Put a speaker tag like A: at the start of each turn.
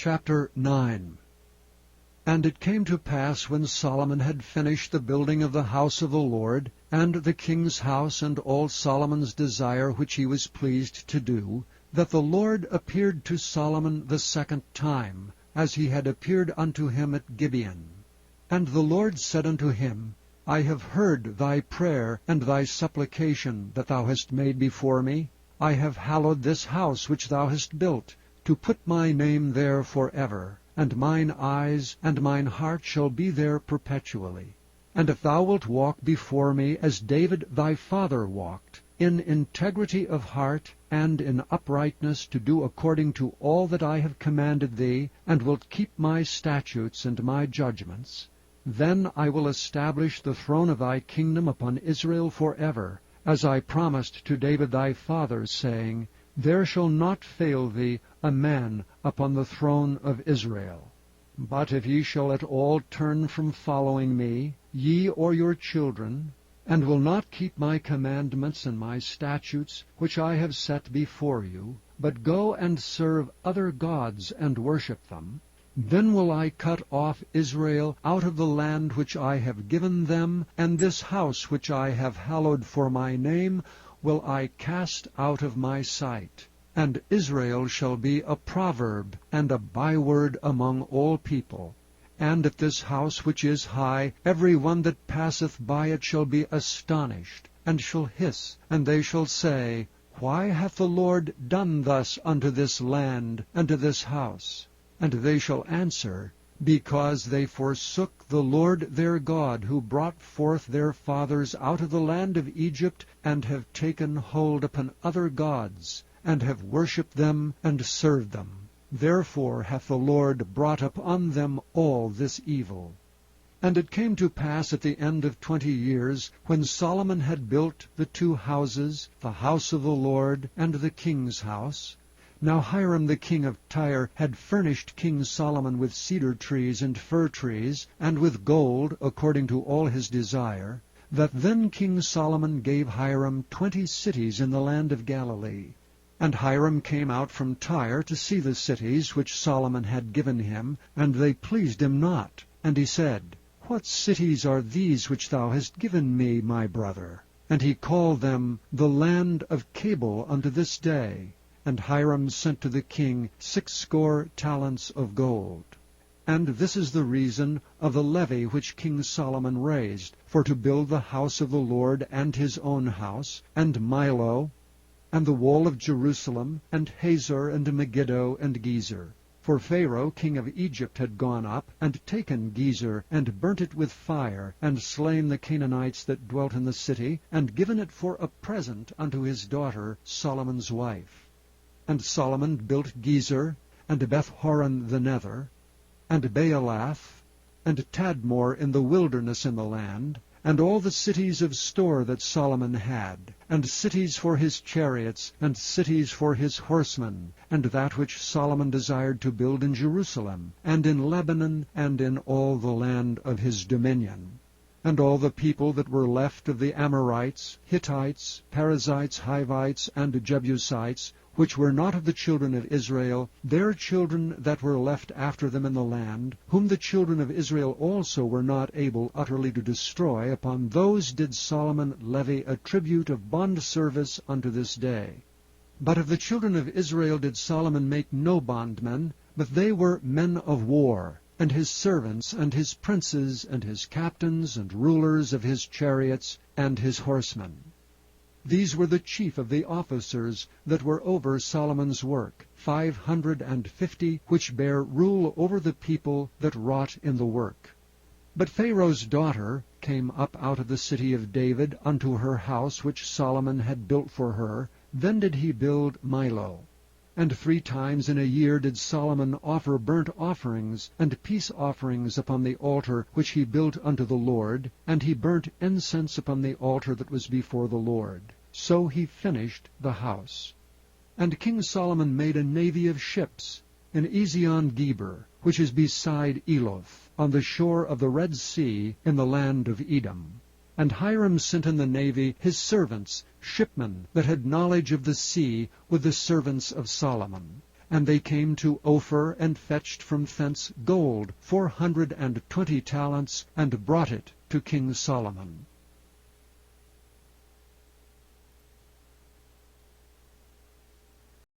A: Chapter 9. And it came to pass, when Solomon had finished the building of the house of the Lord, and the king's house, and all Solomon's desire which he was pleased to do, that the Lord appeared to Solomon the second time, as he had appeared unto him at Gibeon. And the Lord said unto him, I have heard thy prayer and thy supplication that thou hast made before me. I have hallowed this house which thou hast built, to put my name there forever, and mine eyes and mine heart shall be there perpetually. And if thou wilt walk before me as David thy father walked, in integrity of heart and in uprightness, to do according to all that I have commanded thee, and wilt keep my statutes and my judgments, then I will establish the throne of thy kingdom upon Israel forever, as I promised to David thy father, saying, There shall not fail thee a man upon the throne of Israel. But if ye shall at all turn from following me, ye or your children, and will not keep my commandments and my statutes which I have set before you, but go and serve other gods and worship them, then will I cut off Israel out of the land which I have given them, and this house which I have hallowed for my name will I cast out of my sight. And Israel shall be a proverb and a byword among all people. And at this house which is high, every one that passeth by it shall be astonished, and shall hiss, and they shall say, Why hath the Lord done thus unto this land, and to this house? And they shall answer, Because they forsook the Lord their God, who brought forth their fathers out of the land of Egypt, and have taken hold upon other gods, and have worshipped them and served them. Therefore hath the Lord brought upon them all this evil. And it came to pass at the end of 20 years, when Solomon had built the 2 houses, the house of the Lord and the king's house. Now Hiram the king of Tyre had furnished King Solomon with cedar trees and fir trees, and with gold, according to all his desire, that then King Solomon gave Hiram 20 cities in the land of Galilee. And Hiram came out from Tyre to see the cities which Solomon had given him, and they pleased him not. And he said, What cities are these which thou hast given me, my brother? And he called them the land of Cabul unto this day. And Hiram sent to the king 60 talents of gold. And this is the reason of the levy which King Solomon raised, for to build the house of the Lord, and his own house, and Milo, and the wall of Jerusalem, and Hazor, and Megiddo, and Gezer. For Pharaoh king of Egypt had gone up, and taken Gezer, and burnt it with fire, and slain the Canaanites that dwelt in the city, and given it for a present unto his daughter Solomon's wife. And Solomon built Gezer, and Beth-horon the nether, and Baalath, and Tadmor in the wilderness in the land, and all the cities of store that Solomon had, and cities for his chariots, and cities for his horsemen, and that which Solomon desired to build in Jerusalem, and in Lebanon, and in all the land of his dominion. And all the people that were left of the Amorites, Hittites, Perizzites, Hivites, and Jebusites, which were not of the children of Israel, their children that were left after them in the land, whom the children of Israel also were not able utterly to destroy, upon those did Solomon levy a tribute of bondservice unto this day. But of the children of Israel did Solomon make no bondmen, but they were men of war, and his servants, and his princes, and his captains, and rulers of his chariots, and his horsemen. These were the chief of the officers that were over Solomon's work, 550, which bare rule over the people that wrought in the work. But Pharaoh's daughter came up out of the city of David unto her house which Solomon had built for her. Then did he build Milo. And 3 times in a year did Solomon offer burnt offerings and peace offerings upon the altar which he built unto the Lord, and he burnt incense upon the altar that was before the Lord. So he finished the house. And King Solomon made a navy of ships in Ezion-Geber, which is beside Eloth, on the shore of the Red Sea, in the land of Edom. And Hiram sent in the navy his servants, shipmen that had knowledge of the sea, with the servants of Solomon. And they came to Ophir, and fetched from thence gold 420 talents, and brought it to King Solomon.